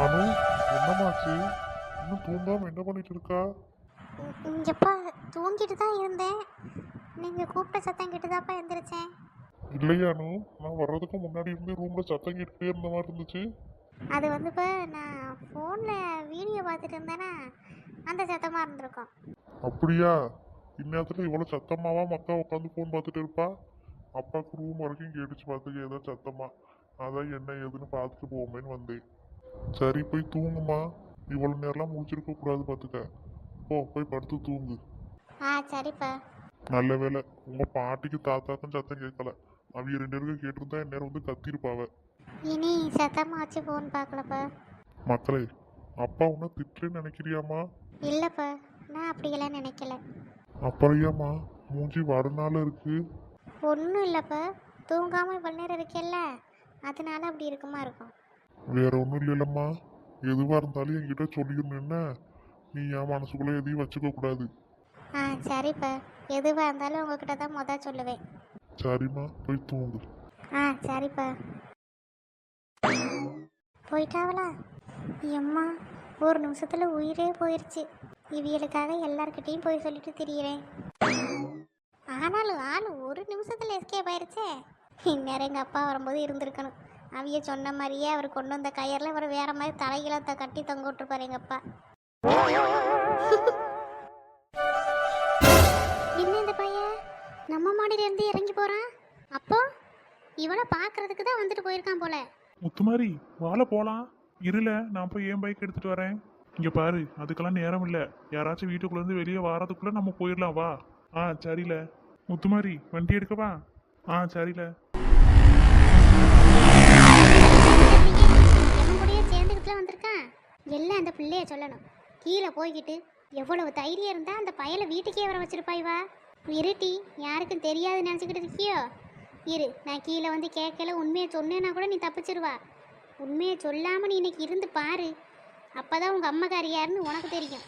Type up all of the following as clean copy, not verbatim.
அனு, என்னமாச்சு? இன்னும் தூங்காம என்ன பண்ணிட்டு இருக்கா? இங்கப்பா தூங்கிட்டு தான் இருந்தேன். நீங்கள் கூப்பிட்ட சத்தம் கேட்டுதாப்பா எந்திரிச்சேன். இல்லையா அனு, நான் வர்றதுக்கு முன்னாடி இருந்து ரூம்ல சத்தம் கேட்டுட்டே இருந்த மாதிரி இருந்துச்சு. அது வந்துப்பா நான் ஃபோனில் வீடியோ பார்த்துட்டு இருந்தேன்னா அந்த சத்தமாக இருந்திருக்கும். அப்படியா? இந்நேரத்துல இவ்வளவு சத்தமாவா மக்கா உட்காந்து ஃபோன் பார்த்துட்டு இருப்பா? அப்பாவுக்கு ரூம் வரைக்கும் கேட்டுச்சு பார்த்துக்க ஏதோ சத்தமா. அதான் என்ன ஏதுன்னு பார்த்துட்டு போவோமேன்னு வந்தேன். சரி போய் தூங்குமா. இவ்வளவு நேரம்லாம் முடிச்சிருக்க கூடாது பார்த்துக்க. போய் படுத்து தூங்கு. சரிப்பா. நல்ல வேலை உங்க பாட்டிக்கு தாத்தாக்கும் சத்தம் கேட்கல. அவிய ரெண்டு பேருக்கு கேட்டிருந்தா இந்நேரம் வந்து கத்திருப்பாவ. இனி சத்தமாக வச்சு ஃபோன் பார்க்கலப்பா. மக்களே, அப்பா உன்னை திட்டுறேன்னு நினைக்கிறியாமா? இல்லைப்பா, நான் அப்படியெல்லாம் நினைக்கல. அப்புறம் ஏம்மா மூஞ்சி வடநாள் இருக்கு? ஒன்றும் இல்லைப்பா, தூங்காமல் இவ்வளோ நேரம் இருக்கேல்ல, அதனால அப்படி இருக்குமா இருக்கும். வேற ஒன்றும் இல்லைல்லம்மா. எதுவாக இருந்தாலும் என்கிட்ட சொல்லிடணுன்னா நீ என் மனசுக்குள்ளே எதையும் வச்சுக்க கூடாது. சரிப்பா, எதுவாக இருந்தாலும் உங்ககிட்ட தான் மொதல் சொல்லுவேன். சரிம்மா போய் தூங்கு. சரிப்பா. போயிட்டாவளா? எம்மா, ஒரு நிமிஷத்தில் உயிரே போயிடுச்சு. இவியலுக்காக எல்லார்கிட்டையும் போய் சொல்லிட்டு திரியிறேன். ஆனாலும் ஆள் ஒரு நிமிஷத்தில் எஸ்கேப் ஆயிடுச்சே. இந்நேரம் எங்கள் அப்பா வரும்போது இருந்திருக்கணும். அவிய சொன்ன மாதிரியே அவர் கொண்டு வந்த கயரில் அவர் வேற மாதிரி தலைகளை கட்டி தொங்க விட்டுருப்பாரு எங்கள் அப்பா. என்ன இந்த பையன் நம்ம மாடியிலேருந்து இறங்கி போகிறான்? அப்போ இவனை பார்க்கறதுக்கு தான் வந்துட்டு போயிருக்கான் போல. முத்துமாரி வாழ போலாம். இருல, நான் போய் என் பைக் எடுத்துட்டு வரேன். இங்க பாரு, அதுக்கெல்லாம் நேரம் இல்ல. யாராச்சும் வீட்டுக்குள்ள இருந்து வெளியே வாரதுக்குள்ள நம்ம போயிடலாம், வா. சரில. முத்துமாரி வண்டி எடுக்கவா? சரில. எவன் கூடயே சேர்ந்துக்கிட்டுலாம் வந்திருக்கான். எல்லாம் அந்த பிள்ளைய சொல்லணும். கீழே போய்கிட்டு எவ்வளவு தைரியம் இருந்தா அந்த பயலை வீட்டுக்கே வர வச்சிருப்பாய்வா. இருட்டி, யாருக்கும் தெரியாது நினச்சிக்கிட்டு இருக்கியோ? இரு, நான் கீழே வந்து கேட்கல, உண்மையை சொன்னேன்னா கூட நீ தப்பிச்சிருவா. உண்மையை சொல்லாமல் நீ இன்னைக்கு இருந்து பாரு, அப்போதான் உங்கள் அம்மாக்காரி யாருன்னு உனக்கு தெரியும்.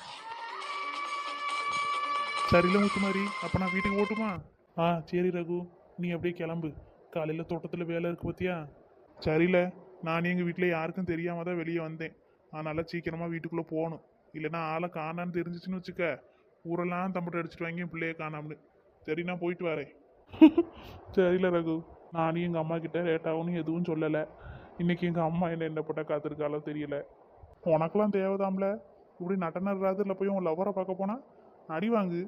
சரில முத்துமாரி, அப்ப நான் வீட்டுக்கு ஓட்டுமா? சரி ரகு, நீ அப்படியே கிளம்பு. காலையில தோட்டத்தில் வேலை இருக்கு பத்தியா? சரில, நான் எங்கள் வீட்டில் யாருக்கும் தெரியாம தான் வெளியே வந்தேன். அதனால சீக்கிரமாக வீட்டுக்குள்ளே போகணும். இல்லைன்னா ஆளை காணான்னு தெரிஞ்சிச்சுன்னு வச்சுக்க, ஊரெல்லாம் தம்பிட்டு அடிச்சுட்டு வாங்கி என் பிள்ளைய காணாமனு. சரி, நான் போயிட்டு வரேன். சரில ரகு, நானும் எங்கள் அம்மா கிட்ட லேட்டாகும்னு எதுவும் சொல்லலை. இன்னைக்கு எங்கள் அம்மா என்ன போட்டால் காத்திருக்காலோ தெரியல. உனக்கெல்லாம் தேவைதாம்ல. இப்படி நடனர் ராதிரில் போய் உன் லவரை பார்க்க போனா அடி வாங்கு.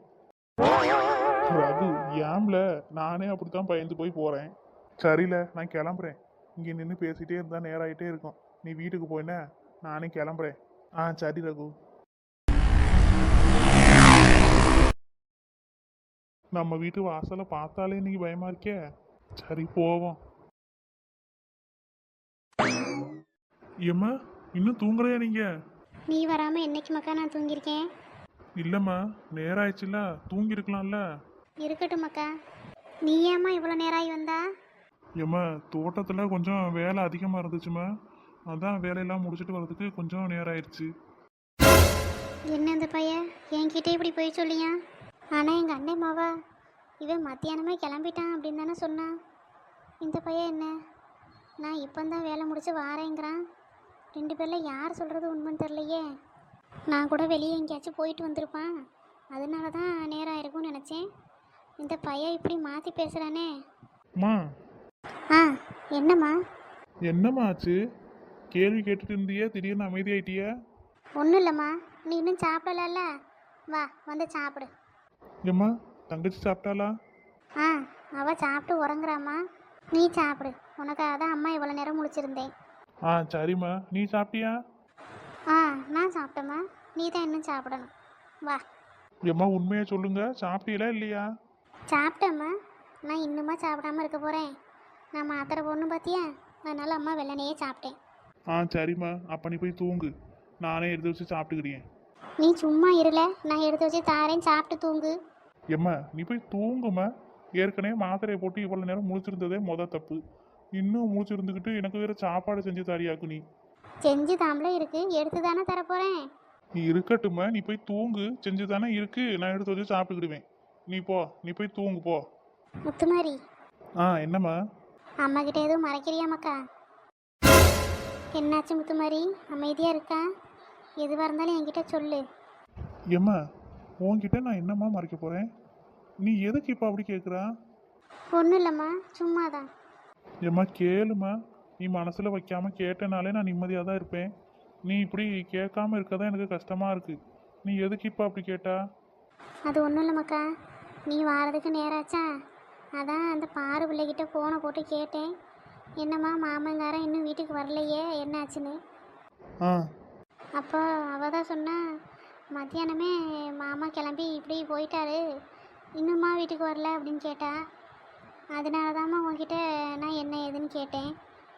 ரகு ஏம்ல, நானே அப்படித்தான் பயந்து போய் போகிறேன். சரில, நான் கிளம்புறேன். இங்கே நின்று பேசிகிட்டே இருந்தால் நேரம் ஆகிட்டே இருக்கும். நீ வீட்டுக்கு போயின, நானே கிளம்புறேன். சரி ரகு. நம்ம வீட்டு வாசலை பார்த்தாலே இன்னைக்கு பயமா இருக்கே. சரி போவோம். ஏம்மா, இன்னும் தூங்கலையா நீங்க? நீ வராமல் என்னைக்கு மக்கா நான் தூங்கியிருக்கேன்? இல்லம்மா, நேரம் ஆயிடுச்சுல, தூங்கி இருக்கலாம்ல. இருக்கட்டும் மக்கா. நீ ஏம்மா இவ்வளோ நேரம் ஆகி வந்தா? ஏம்மா, தோட்டத்தில் கொஞ்சம் வேலை அதிகமாக இருந்துச்சுமா. அதான் வேலையெல்லாம் முடிச்சுட்டு வர்றதுக்கு கொஞ்சம் நேரம் ஆயிடுச்சு. என்ன இந்த பையன் என்கிட்ட இப்படி போய் சொல்லியா? ஆனால் எங்கள் அண்ணன் மாவா இவன் மத்தியானமே கிளம்பிட்டான் அப்படின்னு தானே சொன்னான். இந்த பையன் என்ன, நான் இப்போ தான் வேலை முடிச்சு வாரேங்கிறான். ரெண்டு பேரில் யார் சொல்கிறது உண்மைன்னு தெரிலையே. நான் கூட வெளியே எங்கேயாச்சும் போயிட்டு வந்திருப்பான், அதனால தான் நேரம் ஆயிருக்கும்னு நினச்சேன். இந்த பையன் இப்படி மாற்றி பேசுகிறானே. அம்மா, என்னம்மா? என்னம்மா ஆச்சு? கேள்வி கேட்டுட்டு இருந்தியே, திடீர்னு அமைதியாயிட்டிய? ஒன்றும் இல்லைம்மா, நீ இன்னும் சாப்பிடல, வா வந்து சாப்பிடு. ஏம்மா, தங்கச்சி சாப்பிட்டாளா? அவள் சாப்பிட்டு உறங்குறாம்மா. நீ சாப்பிடு, உனக்காக தான் அம்மா இவ்வளோ நேரம் முடிச்சிருந்தேன். சரிம்மா, நீ சாப்பிட்டியா? நான் சாப்பிட்டேம்மா, நீ தான் இன்னும் சாப்பிடணும், வா. ஏம்மா, உண்மையை சொல்லுங்க, சாப்பிட்டீங்களா இல்லையா? சாப்பிட்டேம்மா, நான் இன்னுமா சாப்பிடாம இருக்க போகிறேன். நான் மாத்திரை போடணும் பார்த்தியா, அதனால் அம்மா வெள்ளனையே சாப்பிட்டேன். சரிம்மா, அப்போ நீ போய் தூங்கு, நானே எடுத்து வச்சு சாப்பிட்டுக்கிறேன். நீ சும்மா இருல, நான் எடுத்து வச்சு தாரேன், சாப்பிட்டு தூங்கு. ஏம்மா, நீ போய் தூங்குமா. ஏற்கனவே மாத்திரையை போட்டு இவ்வளோ நேரம் முழிச்சிருந்ததே தப்பு. இன்னும் முழிச்சிருந்துக்கிட்டு எனக்கு வேற சாப்பாடு செஞ்சு தாரியாக்கு. நீ செஞ்சு தாம்பளே இருக்கு, எடுத்து தானே தரப்போகிறேன். நீ இருக்கட்டுமா, நீ போய் தூங்கு. செஞ்சு தானே இருக்கு, நான் எடுத்து வச்சு சாப்பிட்டுக்கிடுவேன். நீ போய் தூங்கு போ. முத்துமாரி, என்னம்மா? அம்மா கிட்ட எதுவும் மறைக்கிறியா மக்கா? என்னாச்சு முத்துமாரி, அமைதியாக இருக்கா? எதுவாக இருந்தாலும் என்கிட்ட சொல்லு. ஏம்மா உன்கிட்ட நான் என்னம்மா மறைக்க போகிறேன்? நீ எதுக்கு இப்போ அப்படி கேட்குறா? ஒன்றும் இல்லைம்மா, சும்மா தான். ஏம்மா கேளுமா. நீ மனசில் வைக்காம கேட்டனாலே நான் நிம்மதியாக தான் இருப்பேன். நீ இப்படி கேட்காம இருக்கதான் எனக்கு கஷ்டமாக இருக்குது. நீ எதுக்கு இப்போ அப்படி கேட்டா? அது ஒன்றும் இல்லைம்மாக்கா, நீ வாரதுக்கு நேராச்சா, அதான் அந்த பாரு பிள்ளைகிட்ட ஃபோனை போட்டு கேட்டேன். என்னம்மா மாமங்காரன் இன்னும் வீட்டுக்கு வரலையே, என்னாச்சுன்னு. ஆ அப்போ அவள் தான் சொன்னா, மத்தியானமே மாமா கிளம்பி இப்படி போயிட்டாரு, இன்னும்மா வீட்டுக்கு வரல அப்படின்னு கேட்டா. அதனால தாம்மா உன்கிட்ட நான் என்ன ஏதுன்னு கேட்டேன்.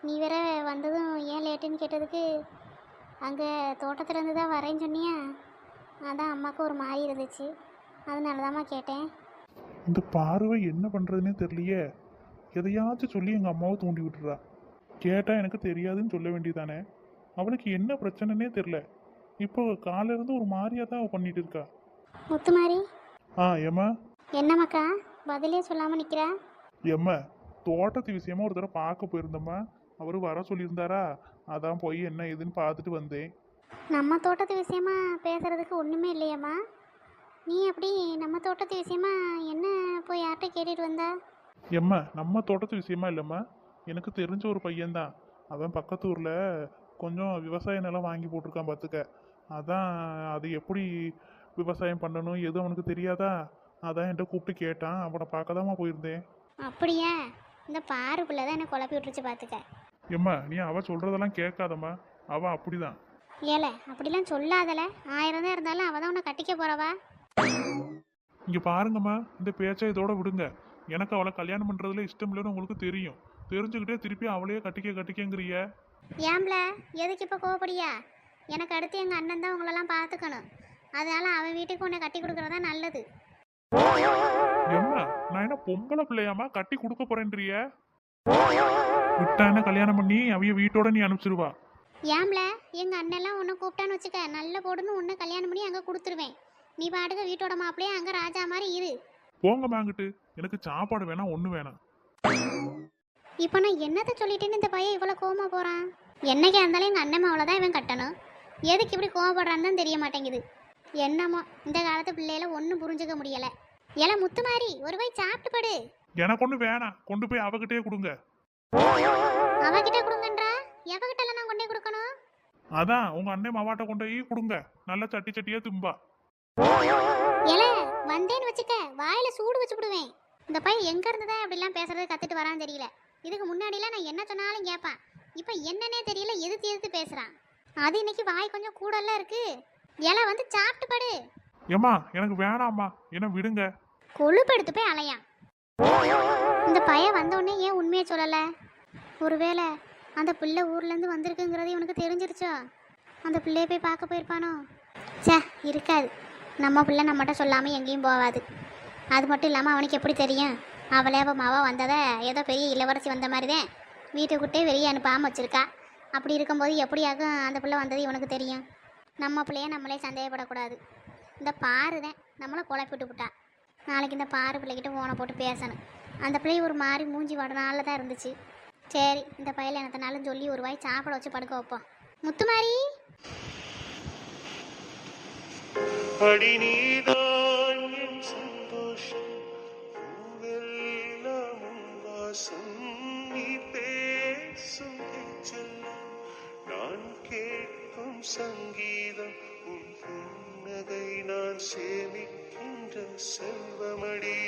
நீ வேற வந்ததும் ஏன் லேட்டுன்னு கேட்டதுக்கு, அங்கே தோட்டத்துலேருந்து தான் வரேன்னு சொன்னியா, அதான் அம்மாவுக்கு ஒரு மாதிரி இருந்துச்சு, அதனால தாம்மா கேட்டேன். இந்த பார்வை என்ன பண்ணுறதுனே தெரியலையே. எதையாச்சும் சொல்லி எங்கள் அம்மாவை தூண்டி விட்டுறா. கேட்டால் எனக்கு தெரியாதுன்னு சொல்ல வேண்டியதானே. அவளுக்கு என்ன பிரச்சனைனே தெரில. இப்போ காலையிலேருந்து ஒரு மாதிரியாக தான் அவள் பண்ணிட்டு இருக்கா. முத்துமாரி, ஏம்மா. என்னம்மாக்கா பதிலே சொல்லாமல் நிற்கிறா? ஏம்மா தோட்டத்து விஷயமா ஒரு தடவை பார்க்க போயிருந்தம்மா. அவர் வர சொல்லியிருந்தாரா, அதான் போய் என்ன ஏதுன்னு பார்த்துட்டு வந்தேன். நம்ம தோட்டத்து விஷயமா பேசுறதுக்கு ஒன்றுமே இல்லையம்மா. நீ அப்படி நம்ம தோட்டத்து விஷயமா என்ன போய் யார்கிட்ட கேட்டுட்டு வந்தா? ஏம்மா நம்ம தோட்டத்து விஷயமா இல்லைம்மா, எனக்கு தெரிஞ்ச ஒரு பையன்தான். அவன் பக்கத்து ஊரில் கொஞ்சம் விவசாய நிலம் வாங்கி போட்டிருக்கான் பார்த்துக்க. அதான் அது எப்படி விவசாயம் பண்ணணும் எது அவனுக்கு தெரியாதா, அதான் என்கிட்ட கூப்பிட்டு கேட்டான். அவனை பார்க்க தாம்மா போயிருந்தேன். அப்படியா? இந்த பாரு பிள்ளை தான் என்ன குழப்பி விட்டுருச்சு பார்த்துக்க. ஏம்மா நீ அவள் சொல்கிறதெல்லாம் கேட்காதம்மா, அவள் அப்படிதான். ஏல அப்படிலாம் சொல்லாதல, 1000 தான் இருந்தாலும் அவள் தான் உன்னை கட்டிக்க போறவா. இங்கே பாருங்கம்மா, இந்த பேச்சை இதோட விடுங்க. எனக்கு அவளை கல்யாணம் பண்ணுறதுல இஷ்டம் இல்லைன்னு உங்களுக்கு தெரியும். தெரிஞ்சுக்கிட்டே திருப்பி அவளையே கட்டிக்கங்கிறிய. ஏம்ல எதுக்கு இப்போ கோவப்படியா? எனக்கு அடுத்து எங்கள் அண்ணன் தான் உங்களெல்லாம் பார்த்துக்கணும், அதனால அவன் வீட்டுக்கு உன்னை கட்டி கொடுக்குறதா நல்லது. ஏம்மா நான் என்ன பொம்பளை பிள்ளையாம்மா கட்டி கொடுக்க போறேன்றிய? விட்டா என்ன கல்யாணம் பண்ணி அவைய வீட்டோட நீ அனுப்பிச்சிருவா. ஏம்ல எங்கள் அண்ணெல்லாம் உன்னை கூப்பிட்டான்னு வச்சுக்க, நல்ல போடுன்னு உன்னை கல்யாணம் பண்ணி அங்கே கொடுத்துருவேன். நீ பாட்டுக்க வீட்டோட மாப்பிள்ளையே அங்கே ராஜா மாதிரி இரு. போங்க மாங்கிட்டு, எனக்கு சாப்பாடு வேணாம் ஒண்ணு வேணாம். இப்போ நான் என்னத்தை சொல்லிட்டேன்னு இந்த பையன் இவ்வளோ கோவமா போகிறான்? என்னைக்கா இருந்தாலும் எங்கள் அண்ணன் மாவளை தான் இவன் கட்டணும். எதுக்கு இப்படி கோவப்படுறான்னு தான் தெரிய மாட்டேங்குது. என்னமோ இந்த காலத்து பிள்ளையில ஒன்றும் புரிஞ்சுக்க முடியலை. ஏல முத்து மாதிரி ஒரு போய் சாப்பிட்டு படு. எனக்கு ஒண்ணு வேணாம், கொண்டு போய் அவகிட்டே கொடுங்க. அவகிட்ட கொடுங்கன்றா? எவகிட்ட நான் கொண்டே கொடுக்கணும்? அதான் உங்க அண்ணன் மாவாட்ட கொண்டு போய் கொடுங்க, நல்ல சட்டி சட்டியா தும்பா. ஏல வந்தேன்னு வச்சுக்க, வாயில சூடு வச்சு விடுவேன். இந்த பையன் எங்க இருந்துதான் அப்படிலாம் பேசுறது கத்துட்டு வரான்னு தெரியல. இதுக்கு முன்னாடிலாம் நான் என்ன சொன்னாலும் கேட்பான், இப்போ என்னன்னே தெரியல, எதிர்த்து எதிர்த்து பேசுறான். அது இன்னைக்கு வாய் கொஞ்சம் கூடலாம் இருக்கு. ஏல வந்து சாப்பிட்டு படு. ஏம்மா எனக்கு வேணாம்மா, என்ன விடுங்க. கொழுப்பு எடுத்து போய் அலையான். இந்த பையன் வந்தோடனே ஏன் உண்மையை சொல்லல? ஒருவேளை அந்த பிள்ளை ஊர்லேருந்து வந்திருக்குங்கிறது இவனுக்கு தெரிஞ்சிருச்சோ? அந்த பிள்ளைய போய் பார்க்க போயிருப்பானோ? சே இருக்காது, நம்ம பிள்ளை நம்மகிட்ட சொல்லாமல் எங்கேயும் போகாது. அது மட்டும் இல்லாமல் அவனுக்கு எப்படி தெரியும்? அவளே அவள் மாவா வந்ததை ஏதோ பெரிய இளவரசி வந்த மாதிரி தான் வீட்டுக்கிட்டே வெளியே அனுப்பாமல் வச்சுருக்கா. அப்படி இருக்கும்போது எப்படியாகும் அந்த பிள்ளை வந்தது இவனுக்கு தெரியும்? நம்ம பிள்ளைய நம்மளே சந்தேகப்படக்கூடாது. இந்த பாரு தான் நம்மளை குழப்பிட்டு விட்டா. நாளைக்கு இந்த பாரு பிள்ளைகிட்ட ஃபோனை போட்டு பேசணும். அந்த பிள்ளை ஒரு மாதிரி மூஞ்சி வடனால தான் இருந்துச்சு. சரி இந்த பையில என்னத்தனாலும் சொல்லி ஒரு வாய் சாப்பிட வச்சு படுக்க வைப்போம். முத்துமாரி, அடிநீதான் என் சந்தோஷம், பூவெல்லாம் உன் வாசம், நீ பேசும் செல்லம், நான் கேட்கும் சங்கீதம், உன் புன்னகை நான் சேமிக்கின்ற செல்வமடி.